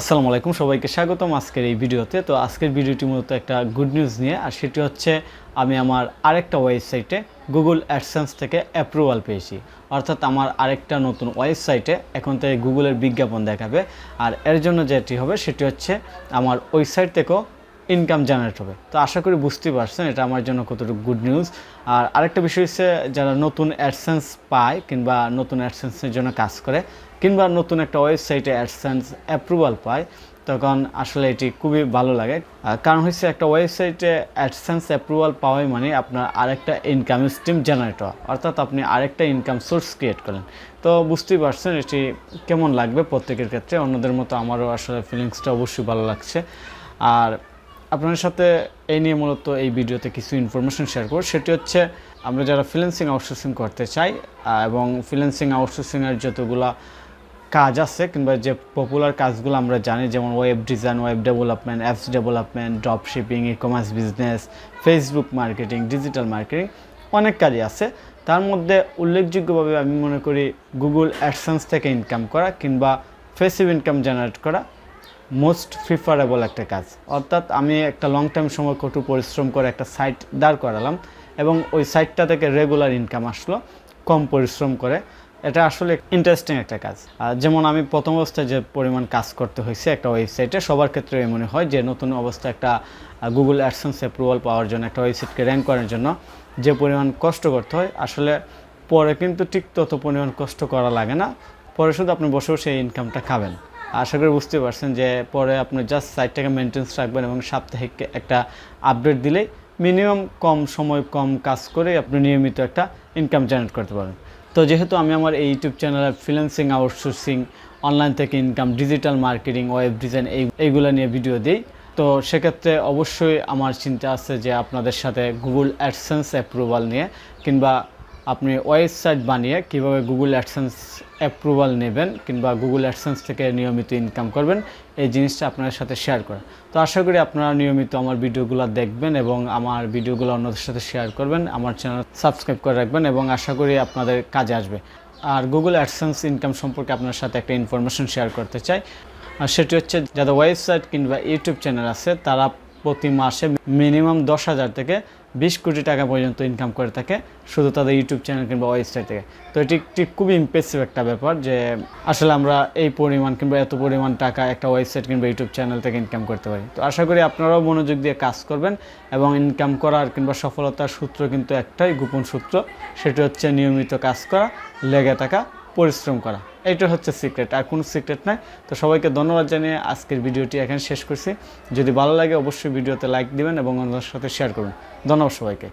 আসসালামু আলাইকুম, সবাইকে স্বাগতম আজকের এই ভিডিওতে। তো আজকের ভিডিওটি মূলত একটা গুড নিউজ নিয়ে, আর সেটি হচ্ছে আমি আমার আরেকটা ওয়েবসাইটে গুগল অ্যাডসেন্স থেকে অ্যাপ্রুভাল পেয়েছি। অর্থাৎ আমার আরেকটা নতুন ওয়েবসাইটে এখন থেকে গুগলের বিজ্ঞাপন দেখাবে, আর এর জন্য যেটি হবে সেটি হচ্ছে আমার ওয়েবসাইট থেকেও ইনকাম জেনারেট হবে। তো আশা করি বুঝতে পারছেন এটা আমার জন্য কতটুকু গুড নিউজ। আর আরেকটা বিষয় হচ্ছে, যারা নতুন অ্যাডসেন্স পায় কিংবা নতুন অ্যাডসেন্সের জন্য কাজ করে কিংবা নতুন একটা ওয়েবসাইটে অ্যাডসেন্স অ্যাপ্রুভাল পায়, তখন আসলে এটি খুবই ভালো লাগে। কারণ হচ্ছে একটা ওয়েবসাইটে অ্যাডসেন্স অ্যাপ্রুভাল পাওয়াই মানে আপনার আরেকটা ইনকাম স্ট্রিম জেনারেট হওয়া, অর্থাৎ আপনি আরেকটা ইনকাম সোর্স ক্রিয়েট করেন। তো বুঝতেই পারছেন এটি কেমন লাগবে প্রত্যেকের ক্ষেত্রে। অন্যদের মতো আমারও আসলে ফিলিংসটা অবশ্যই ভালো লাগছে। আর আপনাদের সাথে এই নিয়ে মূলত এই ভিডিওতে কিছু ইনফরমেশন শেয়ার করব। সেটি হচ্ছে আমরা যারা ফ্রিল্যান্সিং আউটসোর্সিং করতে চাই এবং ফ্রিল্যান্সিং আউটসোর্সিংয়ের যতগুলো কাজ আছে কিংবা যে পপুলার কাজগুলো আমরা জানি, যেমন web design, web development, apps development, drop shipping, e-commerce business, Facebook marketing, digital marketing, অনেক কাজই আছে। তার মধ্যে উল্লেখযোগ্যভাবে আমি মনে করি গুগল অ্যাডসেন্স থেকে ইনকাম করা কিংবা ফেসিভ ইনকাম জেনারেট করা মোস্ট প্রিফারেবল একটা কাজ। অর্থাৎ আমি একটা লং টাইম সময় কঠোর পরিশ্রম করে একটা সাইট দাঁড় করালাম এবং ওই সাইটটা থেকে রেগুলার ইনকাম আসলো কম পরিশ্রম করে। এটা আসলে ইন্টারেস্টিং একটা কাজ। যেমন আমি প্রথম অবস্থায় যে পরিমাণ কাজ করতে হয়েছে একটা ওয়েবসাইটে, সবার ক্ষেত্রে মনে হয় যে নতুন অবস্থায় একটা গুগল অ্যাডসেন্স অ্যাপ্রুভাল পাওয়ার জন্য, একটা ওয়েবসাইটকে র্যাঙ্ক করার জন্য যে পরিমাণ কষ্ট করতে হয়, আসলে পরে কিন্তু ঠিক তত পরিমাণ কষ্ট করা লাগে না। পরে শুধু আপনি বসে বসে এই ইনকামটা খাবেন। আশা করি বুঝতে পারছেন যে পরে আপনি জাস্ট সাইটটাকে মেনটেন্স রাখবেন এবং সাপ্তাহিক একটা আপডেট দিলেই মিনিমাম কম সময় কম কাজ করে আপনি নিয়মিত একটা ইনকাম জেনারেট করতে পারেন। তো যেহেতু আমি আমার এই ইউটিউব চ্যানেলে ফ্রিল্যান্সিং, আউটসোর্সিং, অনলাইন থেকে income, digital marketing, web design এইগুলো নিয়ে ভিডিও দিই, তো সেক্ষেত্রে অবশ্যই আমার চিন্তা আছে যে আপনাদের সাথে গুগল অ্যাডসেন্স অ্যাপ্রুভাল নিয়ে কিংবা আপনি ওয়েবসাইট বানিয়ে কীভাবে গুগল অ্যাডসেন্স অ্যাপ্রুভাল নেবেন কিংবা গুগল অ্যাডসেন্স থেকে নিয়মিত ইনকাম করবেন, এই জিনিসটা আপনাদের সাথে শেয়ার করা। তো আশা করি আপনারা নিয়মিত আমার ভিডিওগুলো দেখবেন এবং আমার ভিডিওগুলো অন্যদের সাথে শেয়ার করবেন, আমার চ্যানেল সাবস্ক্রাইব করে রাখবেন এবং আশা করি আপনাদের কাজে আসবে। আর গুগল অ্যাডসেন্স ইনকাম সম্পর্কে আপনার সাথে একটা ইনফরমেশন শেয়ার করতে চাই, আর সেটি হচ্ছে যাদের ওয়েবসাইট কিংবা ইউটিউব চ্যানেল আছে তারা প্রতি মাসে মিনিমাম 10,000 থেকে 20 কোটি টাকা পর্যন্ত ইনকাম করে থাকে শুধু তাদের ইউটিউব চ্যানেল কিংবা ওয়েবসাইট থেকে। তো এটি একটি খুবই ইমপ্রেসিভ একটা ব্যাপার যে আসলে আমরা এই পরিমাণ কিংবা এত পরিমাণ টাকা একটা ওয়েবসাইট কিংবা ইউটিউব চ্যানেল থেকে ইনকাম করতে পারি। তো আশা করি আপনারাও মনোযোগ দিয়ে কাজ করবেন এবং ইনকাম করার কিংবা সফলতার সূত্র কিন্তু একটাই গোপন সূত্র, সেটি হচ্ছে নিয়মিত কাজ করা, লেগে থাকা, পরিশ্রম করা। এইটা হচ্ছে সিক্রেট, আর কোনো সিক্রেট নাই। তো সবাইকে ধন্যবাদ জানিয়ে আজকের ভিডিওটি এখানে শেষ করছি। যদি ভালো লাগে অবশ্যই ভিডিওতে লাইক দিবেন এবং অন্যদের সাথে শেয়ার করবেন। ধন্যবাদ সবাইকে।